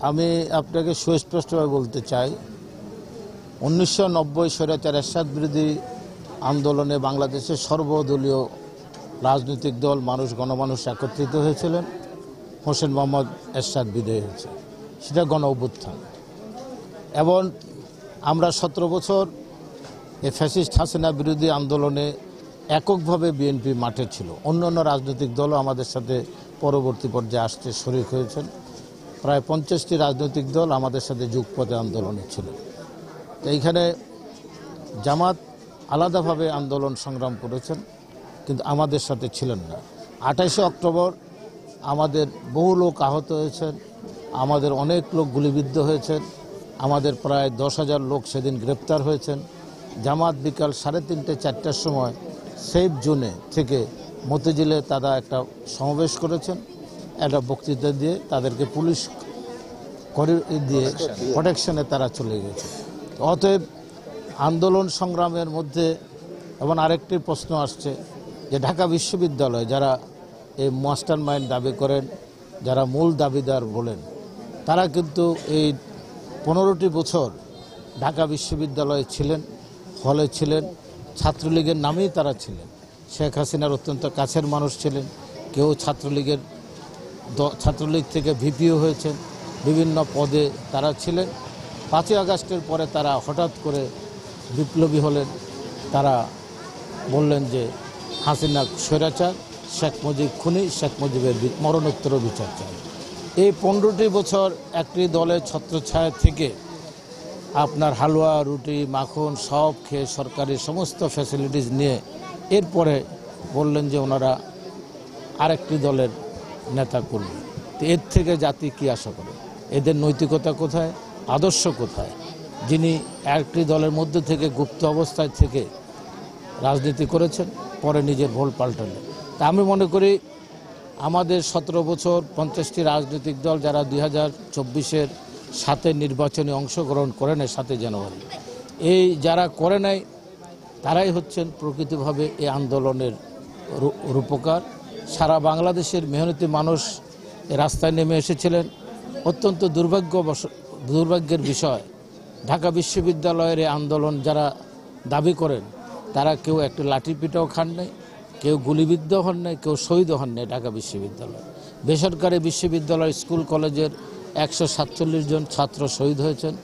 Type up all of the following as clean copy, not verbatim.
আমি আপনাকে সুস্পষ্টভাবে বলতে চাই 1990 স্বৈরাচার এরশাদ বিরোধী আন্দোলনে বাংলাদেশের সর্বদলীয় রাজনৈতিক দল মানুষ গণমানুষ একত্রিত হয়েছিলেন। হোসেন মোহাম্মদ এরশাদ বিজয়ী হয়েছে, সেটা গণ অভ্যুত্থান। এবং আমরা 17 বছর এই ফ্যাসিস্ট হাসিনা বিরোধী আন্দোলনে এককভাবে বিএনপি মাঠে ছিল। অন্যান্য রাজনৈতিক দলও আমাদের সাথে পরবর্তী পর্যায়ে আসতে শরিক হয়েছেন। প্রায় 50টি রাজনৈতিক দল আমাদের সাথে যুগপথে আন্দোলনে ছিল। এইখানে জামাত আলাদাভাবে আন্দোলন সংগ্রাম করেছেন, কিন্তু আমাদের সাথে ছিলেন না। 28 অক্টোবর আমাদের বহু লোক আহত হয়েছেন, আমাদের অনেক লোক গুলিবিদ্ধ হয়েছেন, আমাদের প্রায় 10,000 লোক সেদিন গ্রেপ্তার হয়েছেন। জামাত বিকাল 3:30 4টার সময় সেফ জোনে থেকে মতিঝিলে তারা একটা সমাবেশ করেছেন। একটা বক্তৃতা দিয়ে তাদেরকে পুলিশ করে দিয়ে প্রোটেকশনে তারা চলে গেছে। অতএব আন্দোলন সংগ্রামের মধ্যে এবং আরেকটি প্রশ্ন আসছে যে ঢাকা বিশ্ববিদ্যালয় যারা এই মাস্টার মাইন্ড দাবি করেন, যারা মূল দাবিদার বলেন, তারা কিন্তু এই 15টি বছর ঢাকা বিশ্ববিদ্যালয়ে ছিলেন, হলে ছিলেন, ছাত্রলীগের নামেই তারা ছিলেন। শেখ হাসিনার অত্যন্ত কাছের মানুষ ছিলেন, কেউ ছাত্রলীগ থেকে ভিপিও হয়েছেন, বিভিন্ন পদে তারা ছিলেন। 5ই আগস্টের পরে তারা হঠাৎ করে বিপ্লবী হলেন। তারা বললেন যে হাসিনা স্বৈরাচার, শেখ মুজিব খুনি, শেখ মুজিবের মরণোত্তর বিচার চাই। এই 15টি বছর একটি দলের ছত্রছায়া থেকে আপনার হালুয়া রুটি মাখন সব খেয়ে সরকারি সমস্ত ফ্যাসিলিটিস নিয়ে এরপরে বললেন যে ওনারা আরেকটি দলের নেতা করবেন। তো এর থেকে জাতি কী আশা করে? এদের নৈতিকতা কোথায়, আদর্শ কোথায়? যিনি একটি দলের মধ্যে থেকে গুপ্ত অবস্থায় থেকে রাজনীতি করেছেন, পরে নিজের ভোল পাল্টালেন। তা আমি মনে করি আমাদের 17 বছর 50টি রাজনৈতিক দল যারা 2024-এর 7 নির্বাচনে অংশগ্রহণ করেন 7 জানুয়ারি, এই যারা করে নাই তারাই হচ্ছেন প্রকৃতভাবে এই আন্দোলনের রূপকার। সারা বাংলাদেশের মেহনতি মানুষ রাস্তায় নেমে এসেছিলেন। অত্যন্ত দুর্ভাগ্যের বিষয়, ঢাকা বিশ্ববিদ্যালয়ের এই আন্দোলন যারা দাবি করেন তারা কেউ একটি লাঠিপিটাও খান নাই, কেউ গুলিবিদ্ধ হন নাই, কেউ শহীদ হন নাই। ঢাকা বিশ্ববিদ্যালয় বেসরকারি বিশ্ববিদ্যালয় স্কুল কলেজের 147 জন ছাত্র শহীদ হয়েছেন,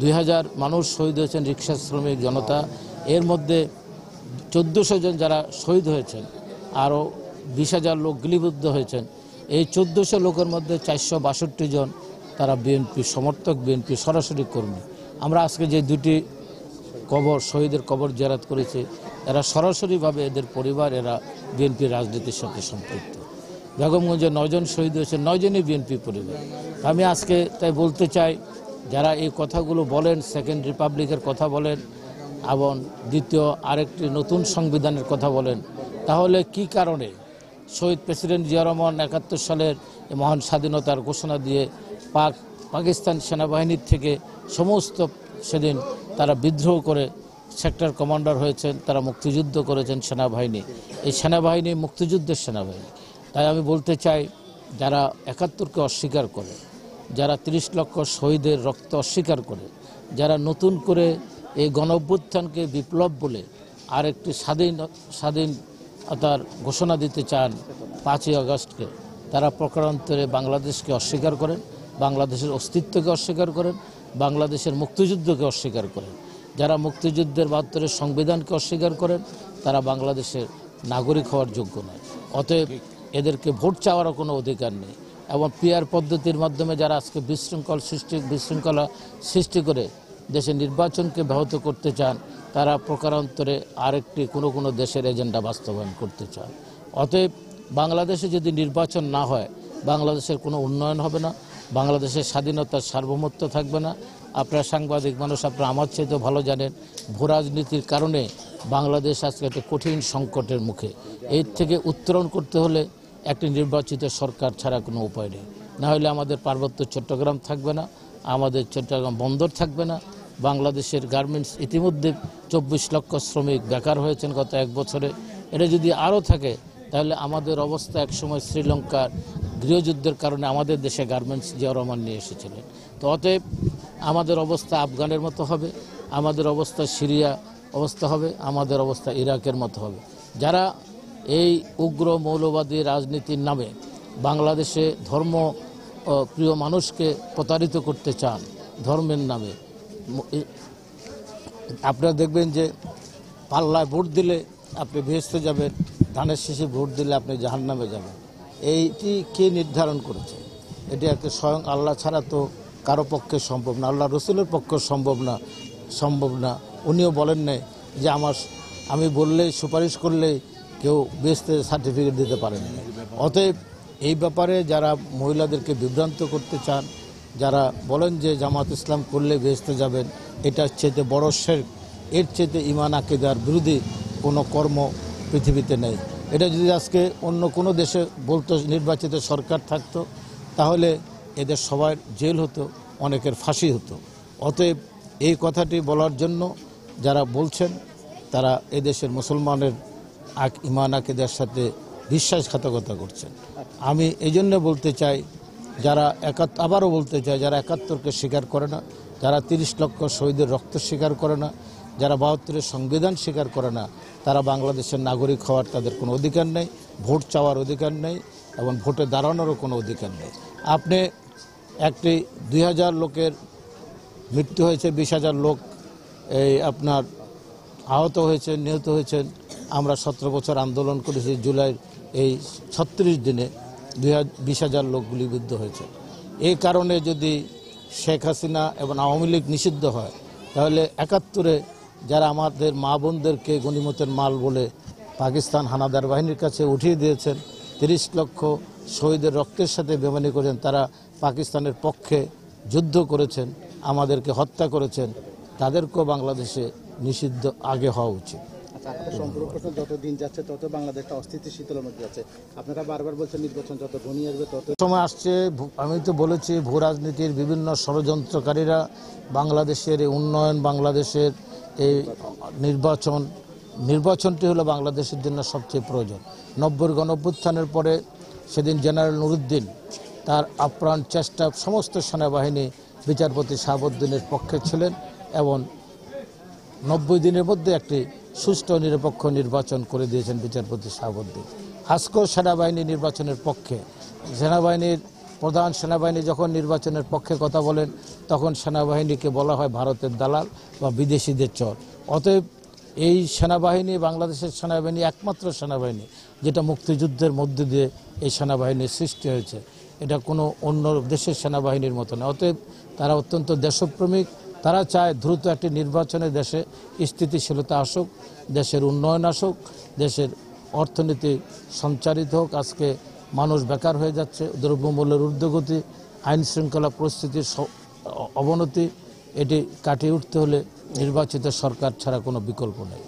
2000 মানুষ শহীদ হয়েছেন, রিক্সা শ্রমিক জনতা। এর মধ্যে 1400 জন যারা শহীদ হয়েছেন, আরও 20,000 লোক গুলিবিদ্ধ হয়েছেন। এই 1400 লোকের মধ্যে 462 জন তারা বিএনপি সমর্থক, বিএনপি সরাসরি কর্মী। আমরা আজকে যে 2টি কবর শহীদের কবর জিয়ারত করেছি, এরা সরাসরিভাবে এদের পরিবার এরা বিএনপি রাজনীতির সাথে সম্পৃক্ত। বেগমগঞ্জে 9 জন শহীদ হয়েছে, 9 জনই বিএনপি পরিবার। আমি আজকে তাই বলতে চাই, যারা এই কথাগুলো বলেন, সেকেন্ড রিপাবলিকের কথা বলেন এবং দ্বিতীয় আরেকটি নতুন সংবিধানের কথা বলেন, তাহলে কি কারণে শহীদ প্রেসিডেন্ট জিয়া রহমান 71 সালের মহান স্বাধীনতার ঘোষণা দিয়ে পাকিস্তান সেনাবাহিনীর থেকে সমস্ত সেদিন তারা বিদ্রোহ করে সেক্টর কমান্ডার হয়েছেন, তারা মুক্তিযুদ্ধ করেছেন সেনাবাহিনী। এই সেনাবাহিনী মুক্তিযুদ্ধের সেনাবাহিনী। তাই আমি বলতে চাই, যারা 71কে অস্বীকার করে, যারা 30 লক্ষ শহীদের রক্ত অস্বীকার করে, যারা নতুন করে এই গণঅভ্যুত্থানকে বিপ্লব বলে আরেকটি স্বাধীনতার ঘোষণা দিতে চান 5ই আগস্টকে, তারা প্রকারান্তরে বাংলাদেশকে অস্বীকার করেন, বাংলাদেশের অস্তিত্বকে অস্বীকার করেন, বাংলাদেশের মুক্তিযুদ্ধকে অস্বীকার করেন। যারা মুক্তিযুদ্ধের 72-এর সংবিধানকে অস্বীকার করেন, তারা বাংলাদেশের নাগরিক হওয়ার যোগ্য নয়। অতএব এদেরকে ভোট চাওয়ারও কোনো অধিকার নেই। এবং পিআর পদ্ধতির মাধ্যমে যারা আজকে বিশৃঙ্খলা সৃষ্টি করে দেশে নির্বাচনকে ব্যাহত করতে চান, তারা প্রকারান্তরে আরেকটি কোনো দেশের এজেন্ডা বাস্তবায়ন করতে চান। অতএব বাংলাদেশে যদি নির্বাচন না হয়, বাংলাদেশের কোনো উন্নয়ন হবে না, বাংলাদেশের স্বাধীনতার সার্বভৌমত্ব থাকবে না। আপনারা সাংবাদিক মানুষ, আপনারা আমার চেয়ে তো ভালো জানেন, ভূ রাজনীতির কারণে বাংলাদেশ আজকে একটা কঠিন সংকটের মুখে। এর থেকে উত্তরণ করতে হলে একটি নির্বাচিত সরকার ছাড়া কোনো উপায় নেই। না হলে আমাদের পার্বত্য চট্টগ্রাম থাকবে না, আমাদের চট্টগ্রাম বন্দর থাকবে না। বাংলাদেশের গার্মেন্টস ইতিমধ্যে 24 লক্ষ শ্রমিক বেকার হয়েছেন গত 1 বছরে। এটা যদি আরও থাকে তাহলে আমাদের অবস্থা একসময় শ্রীলঙ্কার গৃহযুদ্ধের কারণে আমাদের দেশে গার্মেন্টস জিয়া রহমান নিয়ে এসেছিলেন। তো অতএব আমাদের অবস্থা আফগানের মতো হবে, আমাদের অবস্থা সিরিয়া অবস্থা হবে, আমাদের অবস্থা ইরাকের মতো হবে। যারা এই উগ্র মৌলবাদী রাজনীতির নামে বাংলাদেশে ধর্ম প্রিয় মানুষকে প্রতারিত করতে চান ধর্মের নামে, আপনারা দেখবেন যে পাল্লায় ভোট দিলে আপনি বেহেশতে যাবেন, ধানের শীষে ভোট দিলে আপনি জাহান্নামে যাবেন। এইটি কে নির্ধারণ করেছে? এটি একটা স্বয়ং আল্লাহ ছাড়া তো কারো পক্ষে সম্ভব না, আল্লাহ রসুলের পক্ষে সম্ভব না। উনিও বলেন নাই যে আমি বললেই সুপারিশ করলেই কেউ বেহেশতে সার্টিফিকেট দিতে পারেন না। অতএব এই ব্যাপারে যারা মহিলাদেরকে বিভ্রান্ত করতে চান, যারা বলেন যে জামাত ইসলাম করলে বেহেশতে যাবেন, এটার চেয়ে বড় শিরক, এর চেয়ে ঈমান আকীদার বিরোধী কোনো কর্ম পৃথিবীতে নেই। এটা যদি আজকে অন্য কোনো দেশে বলতো, নির্বাচিত সরকার থাকতো, তাহলে এদের সবার জেল হতো, অনেকের ফাঁসি হতো। অতএব এই কথাটি বলার জন্য যারা বলছেন তারা এদেশের মুসলমানের ঈমান আকীদার সাথে বিশ্বাসঘাতকতা করছেন। আমি এই জন্য বলতে চাই, আবারও বলতে চাই, যারা ৭১কে স্বীকার করে না, যারা ৩০ লক্ষ শহীদের রক্ত স্বীকার করে না, যারা ৭২-এর সংবিধান স্বীকার করে না, তারা বাংলাদেশের নাগরিক হওয়ার তাদের কোনো অধিকার নেই, ভোট চাওয়ার অধিকার নেই এবং ভোটে দাঁড়ানোরও কোনো অধিকার নেই। আপনি একটি ২০০০ লোকের মৃত্যু হয়েছে, ২০,০০০ লোক আপনার আহত হয়েছেন, নিহত হয়েছেন। আমরা ১৭ বছর আন্দোলন করেছি, জুলাইয়ের এই ৩৬ দিনে ২০,০০০ লোক গুলিবিদ্ধ হয়েছে। এই কারণে যদি শেখ হাসিনা এবং আওয়ামী লীগ নিষিদ্ধ হয়, তাহলে ৭১-এ যারা আমাদের মা বোনদেরকে গনিমতের মাল বলে পাকিস্তান হানাদার বাহিনীর কাছে উঠিয়ে দিয়েছেন, ৩০ লক্ষ শহীদের রক্তের সাথে বেমানি করেছেন, তারা পাকিস্তানের পক্ষে যুদ্ধ করেছেন, আমাদেরকে হত্যা করেছেন, তাদেরকেও বাংলাদেশে নিষিদ্ধ আগে হওয়া উচিত। সম্পর্কটা যত দিন যাচ্ছে তত বাংলাদেশটা অস্থিতিশীলের মধ্যে যাচ্ছে। আপনারা বারবার বলছেন নির্বাচন যত ঘনিয়ে আসবে তত সময় আসছে। আমি তো বলেছি, ভূ রাজনীতির বিভিন্ন ষড়যন্ত্রকারীরা বাংলাদেশের এই উন্নয়ন, বাংলাদেশের এই নির্বাচনটি হলো বাংলাদেশের জন্য সবচেয়ে প্রয়োজন। ৯০-এর গণঅভ্যুত্থানের পরে সেদিন জেনারেল নুরুদ্দিন তার আপ্রাণ চেষ্টা, সমস্ত সেনাবাহিনী বিচারপতি শাহাবুদ্দিনের পক্ষে ছিলেন এবং ৯০ দিনের মধ্যে একটি সুষ্ঠু নিরপেক্ষ নির্বাচন করে দিয়েছেন বিচারপতি শাহাবুদ্দিন। আজকেও সেনাবাহিনী নির্বাচনের পক্ষে। প্রধান সেনাবাহিনী যখন নির্বাচনের পক্ষে কথা বলেন, তখন সেনাবাহিনীকে বলা হয় ভারতের দালাল বা বিদেশিদের চর। অতএব এই সেনাবাহিনী, বাংলাদেশের সেনাবাহিনী একমাত্র সেনাবাহিনী যেটা মুক্তিযুদ্ধের মধ্যে দিয়ে এই সেনাবাহিনীর সৃষ্টি হয়েছে। এটা কোনো অন্য দেশের সেনাবাহিনীর মতো না। অতএব তারা অত্যন্ত দেশপ্রেমিক। তারা চায় দ্রুত একটি নির্বাচনে দেশে স্থিতিশীলতা আসুক, দেশের উন্নয়ন আসুক, দেশের অর্থনীতি সঞ্চারিত হোক। আজকে মানুষ বেকার হয়ে যাচ্ছে, দ্রব্যমূল্যের ঊর্ধ্বগতি, আইন শৃঙ্খলা পরিস্থিতির অবনতি, এটি কাটিয়ে উঠতে হলে নির্বাচিত সরকার ছাড়া কোনো বিকল্প নেই।